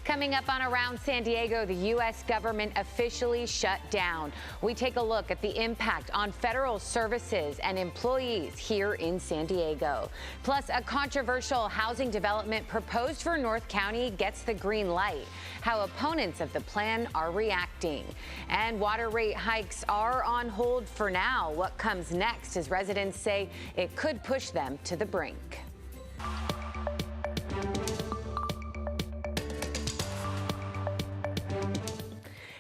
Coming up on Around San Diego, the U.S. government officially shut down. We take a look at the impact on federal services and employees here in San Diego. Plus, a controversial housing development proposed for North County gets the green light. How opponents of the plan are reacting. And water rate hikes are on hold for now. What comes next as residents say it could push them to the brink.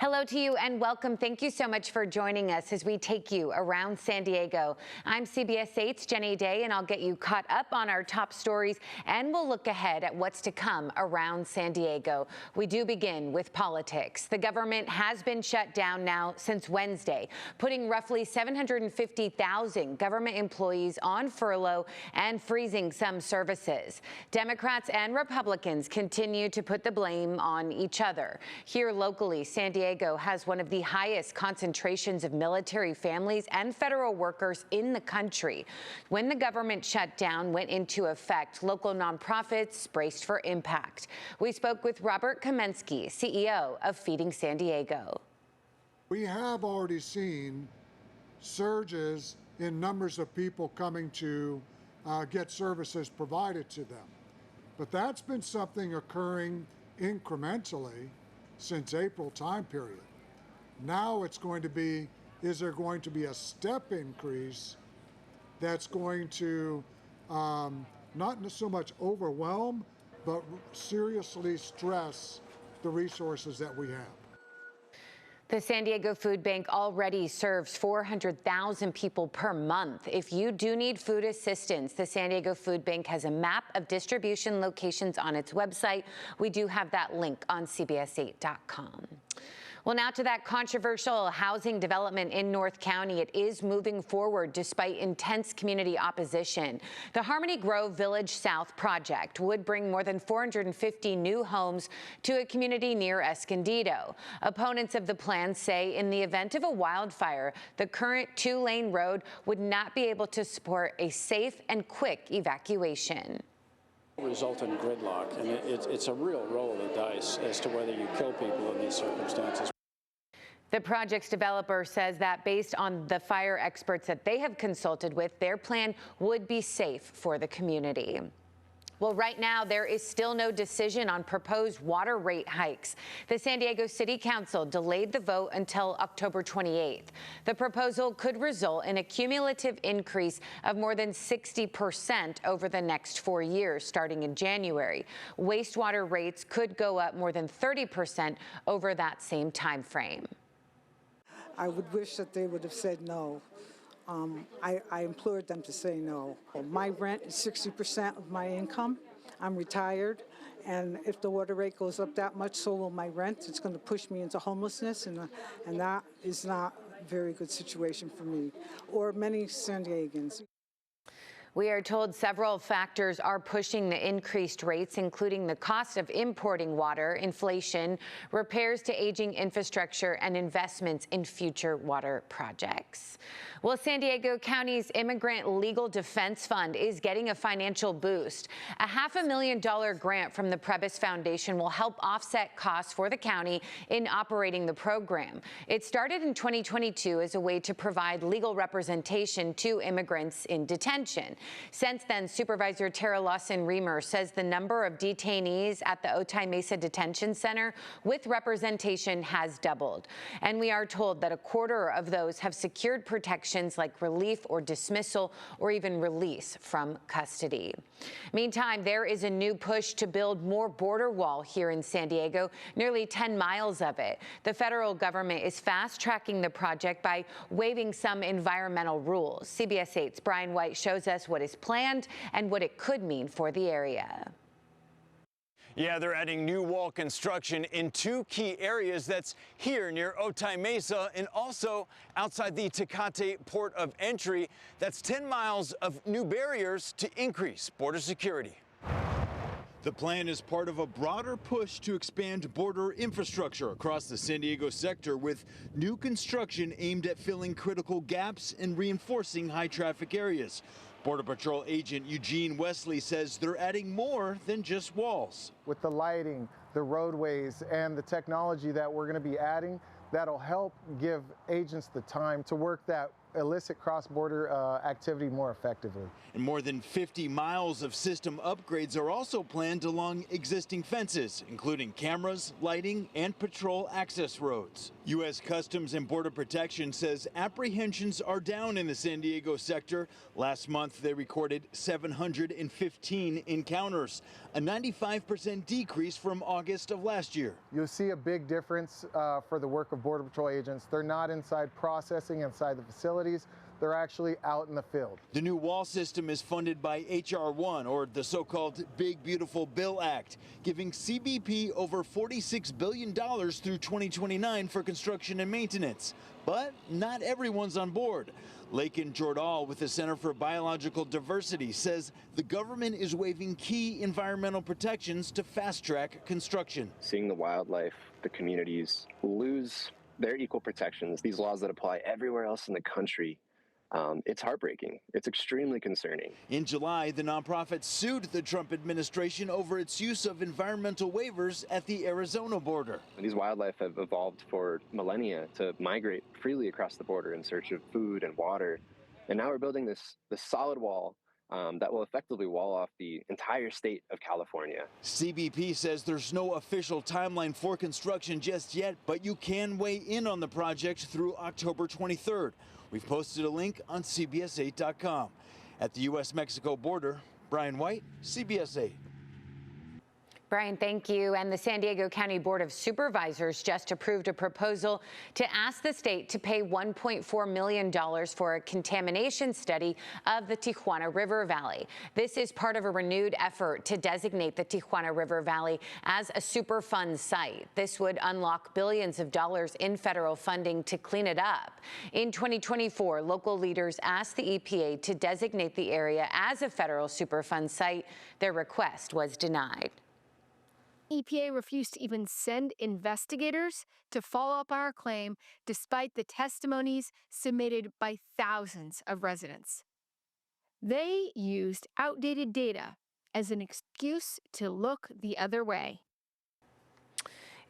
Hello to you and welcome. Thank you so much for joining us as we take you around San Diego. I'm CBS 8's Jenny Day, and I'll get you caught up on our top stories, and we'll look ahead at what's to come around San Diego. We do begin with politics. The government has been shut down now since Wednesday, putting roughly 750,000 government employees on furlough and freezing some services. Democrats and Republicans continue to put the blame on each other. Here locally, San Diego has one of the highest concentrations of military families and federal workers in the country. When the government shutdown went into effect, local nonprofits braced for impact. We spoke with Robert Kamensky, CEO of Feeding San Diego. We have already seen surges in numbers of people coming to get services provided to them. But that's been something occurring incrementally since April time period. Now it's going to be, is there going to be a step increase that's going to not so much overwhelm, but seriously stress the resources that we have? The San Diego Food Bank already serves 400,000 people per month. If you do need food assistance, the San Diego Food Bank has a map of distribution locations on its website. We do have that link on CBS8.com. Well, now to that controversial housing development in North County. It is moving forward despite intense community opposition. The Harmony Grove Village South project would bring more than 450 new homes to a community near Escondido. Opponents of the plan say in the event of a wildfire, the current two-lane road would not be able to support a safe and quick evacuation. Result in gridlock, and it's a real roll of the dice as to whether you kill people in these circumstances. The project's developer says that based on the fire experts that they have consulted with, their plan would be safe for the community. Well, right now, there is still no decision on proposed water rate hikes. The San Diego City Council delayed the vote until October 28th. The proposal could result in a cumulative increase of more than 60% over the next 4 years, starting in January. Wastewater rates could go up more than 30% over that same time frame. I would wish that they would have said no. I implored them to say no. My rent is 60% of my income. I'm retired, and if the water rate goes up that much, so will my rent. It's going to push me into homelessness, and that is not a very good situation for me or many San Diegans. We are told several factors are pushing the increased rates, including the cost of importing water, inflation, repairs to aging infrastructure, and investments in future water projects. Well, San Diego County's Immigrant Legal Defense Fund is getting a financial boost. A $500,000 grant from the Prebis Foundation will help offset costs for the county in operating the program. It started in 2022 as a way to provide legal representation to immigrants in detention. Since then, Supervisor Tara Lawson-Remer says the number of detainees at the Otay Mesa Detention Center with representation has doubled. And we are told that a quarter of those have secured protections like relief or dismissal or even release from custody. Meantime, there is a new push to build more border wall here in San Diego, nearly 10 miles of it. The federal government is fast-tracking the project by waiving some environmental rules. CBS 8's Brian White shows us what is planned and what it could mean for the area. Yeah, they're adding new wall construction in two key areas. That's here near Otay Mesa and also outside the Tecate port of entry. That's 10 miles of new barriers to increase border security. The plan is part of a broader push to expand border infrastructure across the San Diego sector with new construction aimed at filling critical gaps and reinforcing high traffic areas. Border Patrol agent Eugene Wesley says they're adding more than just walls. With the lighting, the roadways, and the technology that we're going to be adding, that'll help give agents the time to work that illicit cross-border activity more effectively. And more than 50 miles of system upgrades are also planned along existing fences, including cameras, lighting, and patrol access roads. U.S. Customs and Border Protection says apprehensions are down in the San Diego sector. Last month, they recorded 715 encounters, a 95% decrease from August of last year. You'll see a big difference for the work of Border Patrol agents. They're not inside processing inside the facilities. They're actually out in the field. The new wall system is funded by H.R. 1, or the so-called Big Beautiful Bill Act, giving CBP over $46 billion through 2029 for construction and maintenance. But not everyone's on board. Lakin Jordal with the Center for Biological Diversity says the government is waiving key environmental protections to fast-track construction. Seeing the wildlife, the communities lose their equal protections, these laws that apply everywhere else in the country, it's heartbreaking. It's extremely concerning. In July, the nonprofit sued the Trump administration over its use of environmental waivers at the Arizona border. These wildlife have evolved for millennia to migrate freely across the border in search of food and water. And now we're building this solid wall that will effectively wall off the entire state of California. CBP says there's no official timeline for construction just yet, but you can weigh in on the project through October 23rd. We've posted a link on CBS8.com. At the U.S.-Mexico border, Brian White, CBS 8. Brian, thank you. And the San Diego County Board of Supervisors just approved a proposal to ask the state to pay $1.4 million for a contamination study of the Tijuana River Valley. This is part of a renewed effort to designate the Tijuana River Valley as a Superfund site. This would unlock billions of dollars in federal funding to clean it up. In 2024, local leaders asked the EPA to designate the area as a federal Superfund site. Their request was denied. EPA refused to even send investigators to follow up our claim, despite the testimonies submitted by thousands of residents. They used outdated data as an excuse to look the other way.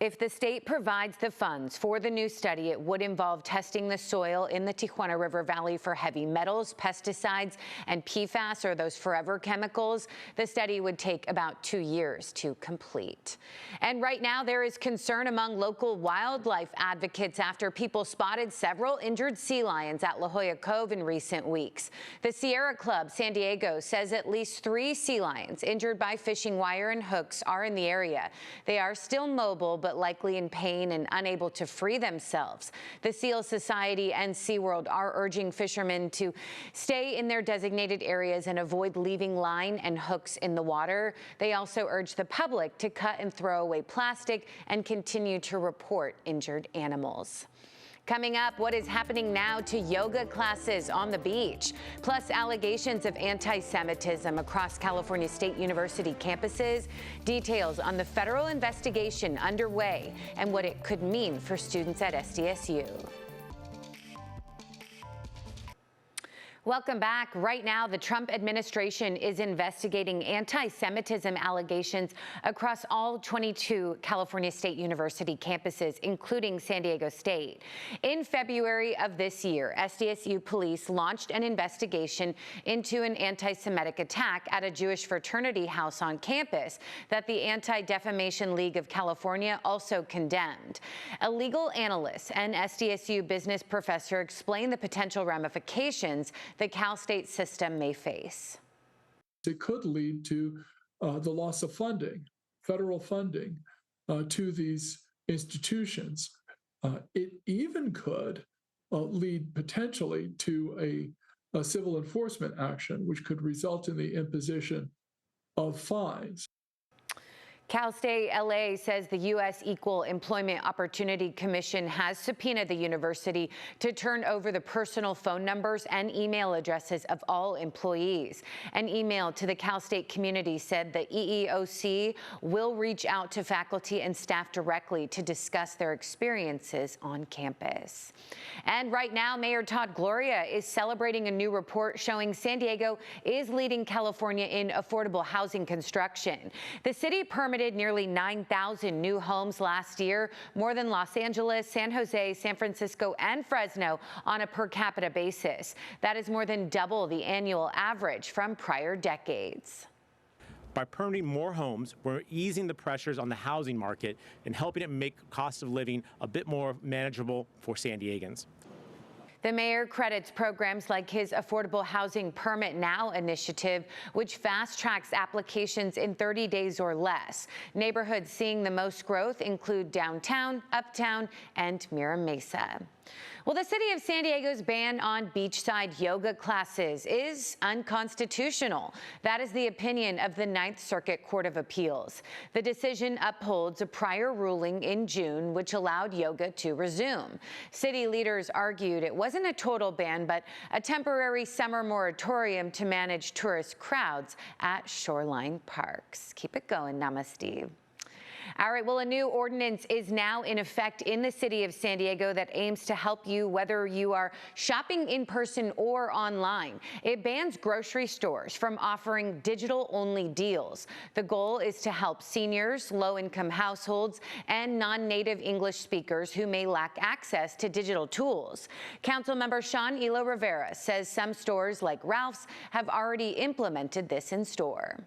If the state provides the funds for the new study, it would involve testing the soil in the Tijuana River Valley for heavy metals, pesticides, and PFAS, or those forever chemicals. The study would take about 2 years to complete. And right now, there is concern among local wildlife advocates after people spotted several injured sea lions at La Jolla Cove in recent weeks. The Sierra Club San Diego says at least 3 sea lions injured by fishing wire and hooks are in the area. They are still mobile, but likely in pain and unable to free themselves. The Seal Society and SeaWorld are urging fishermen to stay in their designated areas and avoid leaving line and hooks in the water. They also urge the public to cut and throw away plastic and continue to report injured animals. Coming up, what is happening now to yoga classes on the beach, plus allegations of anti-Semitism across California State University campuses, details on the federal investigation underway and what it could mean for students at SDSU. Welcome back. Right now, the Trump administration is investigating anti-Semitism allegations across all 22 California State University campuses, including San Diego State. In February of this year, SDSU police launched an investigation into an anti-Semitic attack at a Jewish fraternity house on campus that the Anti-Defamation League of California also condemned. A legal analyst and SDSU business professor explained the potential ramifications the Cal State system may face. It could lead to the loss of funding, federal funding, to these institutions. It even could lead potentially to a civil enforcement action, which could result in the imposition of fines. Cal State LA says the U.S. Equal Employment Opportunity Commission has subpoenaed the university to turn over the personal phone numbers and email addresses of all employees. An email to the Cal State community said the EEOC will reach out to faculty and staff directly to discuss their experiences on campus. And right now, Mayor Todd Gloria is celebrating a new report showing San Diego is leading California in affordable housing construction. The city permitted nearly 9,000 new homes last year, more than Los Angeles, San Jose, San Francisco, and Fresno on a per capita basis. That is more than double the annual average from prior decades. By permitting more homes, we're easing the pressures on the housing market and helping it make cost of living a bit more manageable for San Diegans. The mayor credits programs like his Affordable Housing Permit Now initiative, which fast-tracks applications in 30 days or less. Neighborhoods seeing the most growth include downtown, uptown, and Mira Mesa. Well, the city of San Diego's ban on beachside yoga classes is unconstitutional. That is the opinion of the Ninth Circuit Court of Appeals. The decision upholds a prior ruling in June which allowed yoga to resume. City leaders argued it wasn't a total ban, but a temporary summer moratorium to manage tourist crowds at shoreline parks. Keep it going, Namaste. All right, well, a new ordinance is now in effect in the city of San Diego that aims to help you whether you are shopping in person or online. It bans grocery stores from offering digital-only deals. The goal is to help seniors, low-income households, and non-native English speakers who may lack access to digital tools. Councilmember Sean Elo Rivera says some stores like Ralph's have already implemented this in store.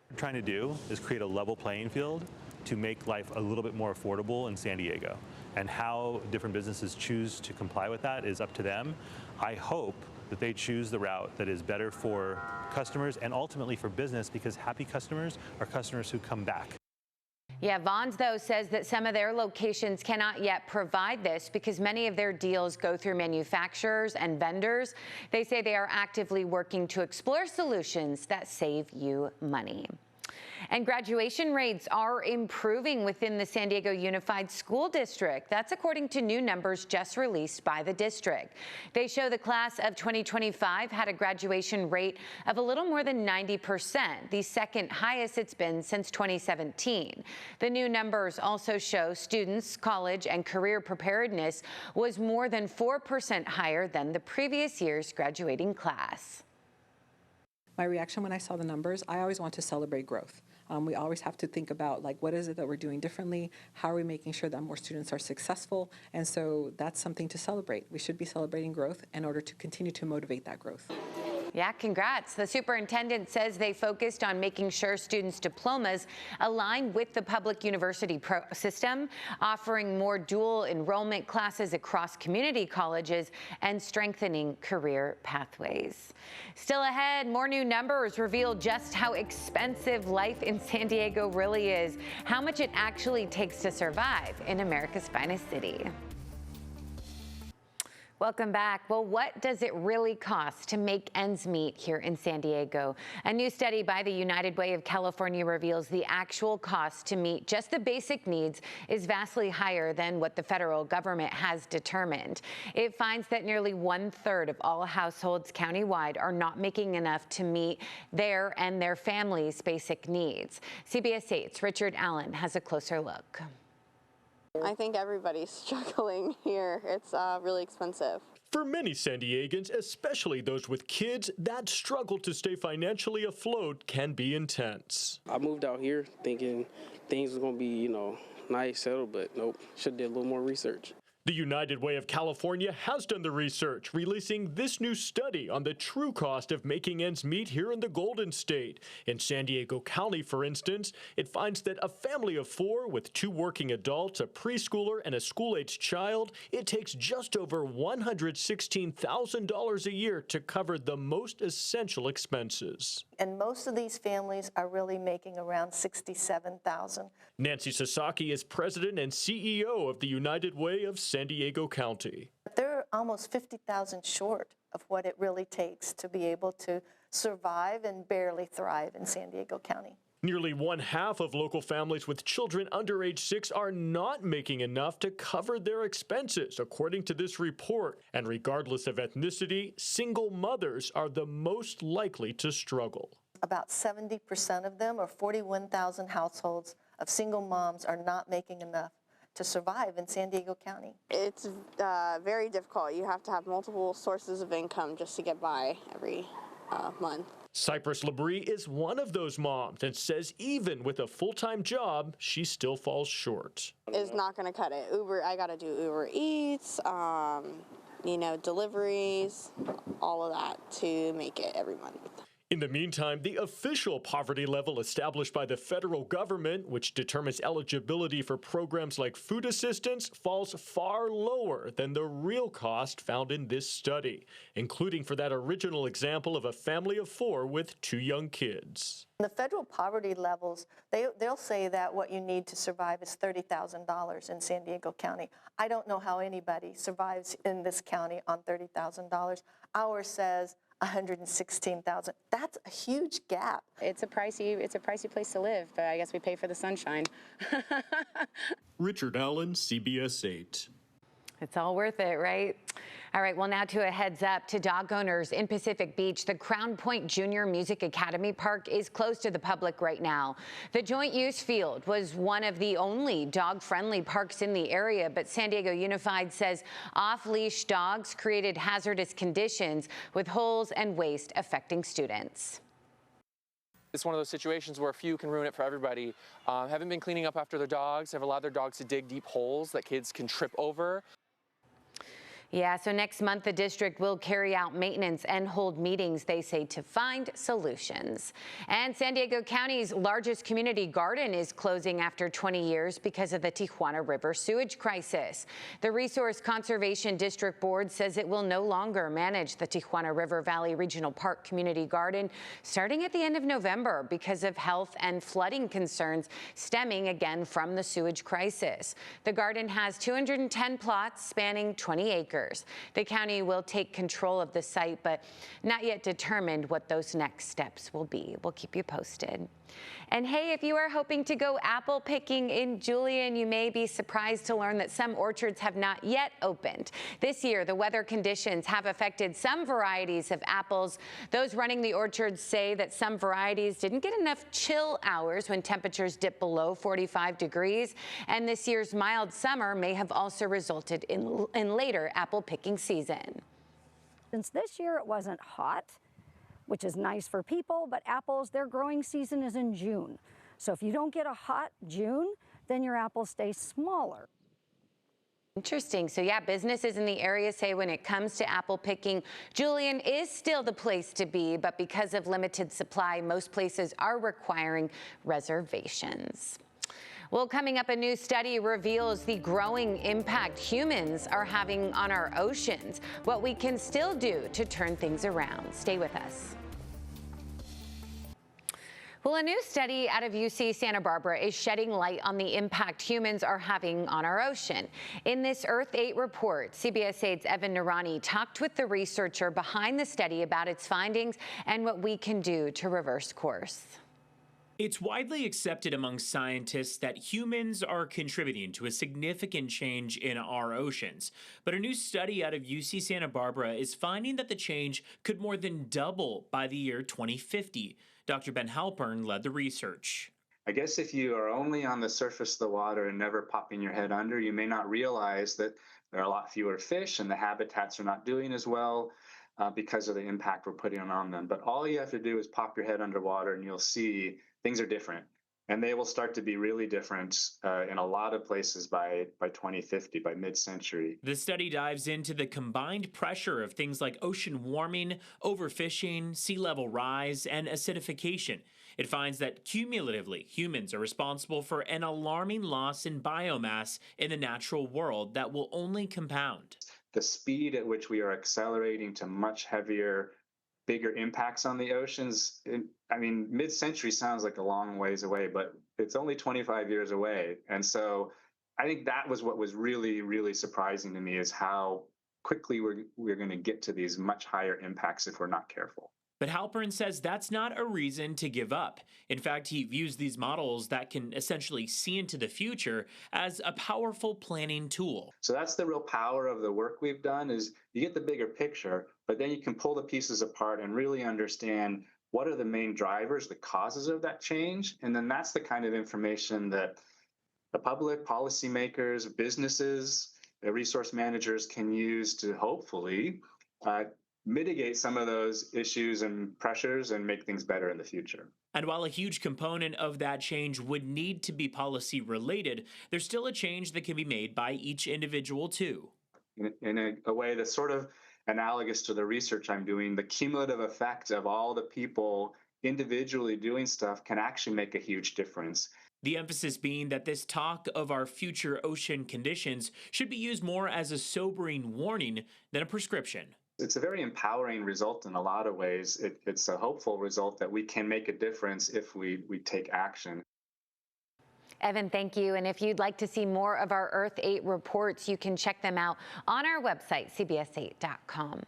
What we're trying to do is create a level playing field to make life a little bit more affordable in San Diego. And how different businesses choose to comply with that is up to them. I hope that they choose the route that is better for customers and ultimately for business, because happy customers are customers who come back. Yeah, Vons, though, says that some of their locations cannot yet provide this because many of their deals go through manufacturers and vendors. They say they are actively working to explore solutions that save you money. And graduation rates are improving within the San Diego Unified School District. That's according to new numbers just released by the district. They show the class of 2025 had a graduation rate of a little more than 90%, the second highest it's been since 2017. The new numbers also show students' college and career preparedness was more than 4% higher than the previous year's graduating class. My reaction when I saw the numbers, I always want to celebrate growth. We always have to think about, like, what is it that we're doing differently? How are we making sure that more students are successful? And so that's something to celebrate. We should be celebrating growth in order to continue to motivate that growth. Yeah, congrats. The superintendent says they focused on making sure students' diplomas align with the public university system, offering more dual enrollment classes across community colleges and strengthening career pathways. Still ahead, more new numbers reveal just how expensive life in San Diego really is, how much it actually takes to survive in America's finest city. Welcome back. Well, what does it really cost to make ends meet here in San Diego? A new study by the United Way of California reveals the actual cost to meet just the basic needs is vastly higher than what the federal government has determined. It finds that nearly 1/3 of all households countywide are not making enough to meet their and their families' basic needs. CBS 8's Richard Allen has a closer look. I think everybody's struggling here. It's really expensive. For many San Diegans, especially those with kids, that struggle to stay financially afloat can be intense. I moved out here thinking things were going to be, nice, settled, but nope. Should have did a little more research. The United Way of California has done the research, releasing this new study on the true cost of making ends meet here in the Golden State. In San Diego County, for instance, it finds that a family of 4 with 2 working adults, a preschooler, and a school-aged child, it takes just over $116,000 a year to cover the most essential expenses. And most of these families are really making around $67,000. Nancy Sasaki is president and CEO of the United Way of San Diego County. They're almost $50,000 short of what it really takes to be able to survive and barely thrive in San Diego County. Nearly 1/2 of local families with children under age 6 are not making enough to cover their expenses, according to this report. And regardless of ethnicity, single mothers are the most likely to struggle. About 70% of them, or 41,000 households of single moms, are not making enough to survive in San Diego County. It's very difficult. You have to have multiple sources of income just to get by every month. Cypress Labrie is one of those moms and says even with a full-time job, she still falls short. It's not going to cut it. I got to do Uber Eats, deliveries, all of that to make it every month. In the meantime, the official poverty level established by the federal government, which determines eligibility for programs like food assistance, falls far lower than the real cost found in this study, including for that original example of a family of 4 with 2 young kids. The federal poverty levels, they'll say that what you need to survive is $30,000 in San Diego County. I don't know how anybody survives in this county on $30,000. Ours says $116,000. That's a huge gap. It's a pricey place to live, but I guess we pay for the sunshine. Richard Allen, CBS 8. It's all worth it, right? All right, well, now to a heads up to dog owners in Pacific Beach. The Crown Point Junior Music Academy Park is closed to the public right now. The joint use field was one of the only dog-friendly parks in the area, but San Diego Unified says off-leash dogs created hazardous conditions with holes and waste affecting students. It's one of those situations where a few can ruin it for everybody. Haven't been cleaning up after their dogs, have allowed their dogs to dig deep holes that kids can trip over. Yeah, so next month the district will carry out maintenance and hold meetings, they say, to find solutions. And San Diego County's largest community garden is closing after 20 years because of the Tijuana River sewage crisis. The Resource Conservation District Board says it will no longer manage the Tijuana River Valley Regional Park Community Garden starting at the end of November because of health and flooding concerns stemming again from the sewage crisis. The garden has 210 plots spanning 20 acres. The county will take control of the site, but not yet determined what those next steps will be. We'll keep you posted. And hey, if you are hoping to go apple picking in Julian, you may be surprised to learn that some orchards have not yet opened. This year, the weather conditions have affected some varieties of apples. Those running the orchards say that some varieties didn't get enough chill hours when temperatures dipped below 45 degrees. And this year's mild summer may have also resulted in later apple picking season. Since this year it wasn't hot, which is nice for people, but apples, their growing season is in June. So if you don't get a hot June, then your apples stay smaller. Interesting. So yeah, businesses in the area say when it comes to apple picking, Julian is still the place to be, but because of limited supply, most places are requiring reservations. Well, coming up, a new study reveals the growing impact humans are having on our oceans, what we can still do to turn things around. Stay with us. Well, a new study out of UC Santa Barbara is shedding light on the impact humans are having on our ocean. In this Earth 8 report, CBS 8's Evan Narani talked with the researcher behind the study about its findings and what we can do to reverse course. It's widely accepted among scientists that humans are contributing to a significant change in our oceans. But a new study out of UC Santa Barbara is finding that the change could more than double by the year 2050. Dr. Ben Halpern led the research. I guess if you are only on the surface of the water and never popping your head under, you may not realize that there are a lot fewer fish and the habitats are not doing as well because of the impact we're putting on them. But all you have to do is pop your head underwater and you'll see things are different. And they will start to be really different in a lot of places by 2050, by mid-century. The study dives into the combined pressure of things like ocean warming, overfishing, sea level rise, and acidification. It finds that cumulatively, humans are responsible for an alarming loss in biomass in the natural world that will only compound. The speed at which we are accelerating to much heavier, bigger impacts on the oceans, I mean, mid-century sounds like a long ways away, but it's only 25 years away. And so I think that was what was really, really surprising to me, is how quickly we're going to get to these much higher impacts if we're not careful. But Halperin says that's not a reason to give up. In fact, he views these models that can essentially see into the future as a powerful planning tool. So that's the real power of the work we've done, is you get the bigger picture, but then you can pull the pieces apart and really understand what are the main drivers, the causes of that change. And then that's the kind of information that the public, policymakers, businesses, resource managers can use to hopefully mitigate some of those issues and pressures and make things better in the future. And while a huge component of that change would need to be policy related, there's still a change that can be made by each individual too. In a way that's sort of analogous to the research I'm doing, the cumulative effect of all the people individually doing stuff can actually make a huge difference. The emphasis being that this talk of our future ocean conditions should be used more as a sobering warning than a prescription. It's a very empowering result in a lot of ways. It's a hopeful result that we can make a difference if we take action. Evan, thank you. And if you'd like to see more of our Earth 8 reports, you can check them out on our website, cbs8.com.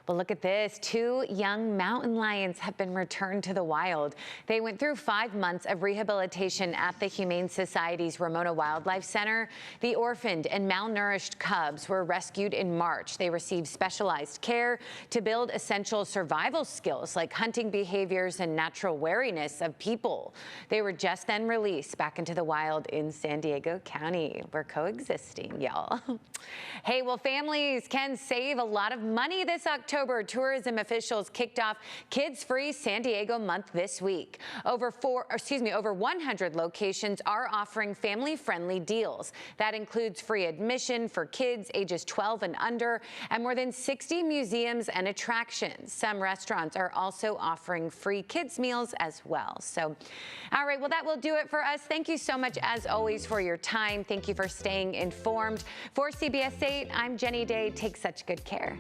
Well, look at this. 2 young mountain lions have been returned to the wild. They went through 5 months of rehabilitation at the Humane Society's Ramona Wildlife Center. The orphaned and malnourished cubs were rescued in March. They received specialized care to build essential survival skills like hunting behaviors and natural wariness of people. They were just then released back into the wild in San Diego County. We're coexisting, y'all. Hey, well, families can save a lot of money this October. Tourism officials kicked off Kids Free San Diego Month this week. Over 100 locations are offering family-friendly deals. That includes free admission for kids ages 12 and under, and more than 60 museums and attractions. Some restaurants are also offering free kids meals as well. So, all right, well, that will do it for us. Thank you so much, as always, for your time. Thank you for staying informed. For CBS 8, I'm Jenny Day. Take such good care.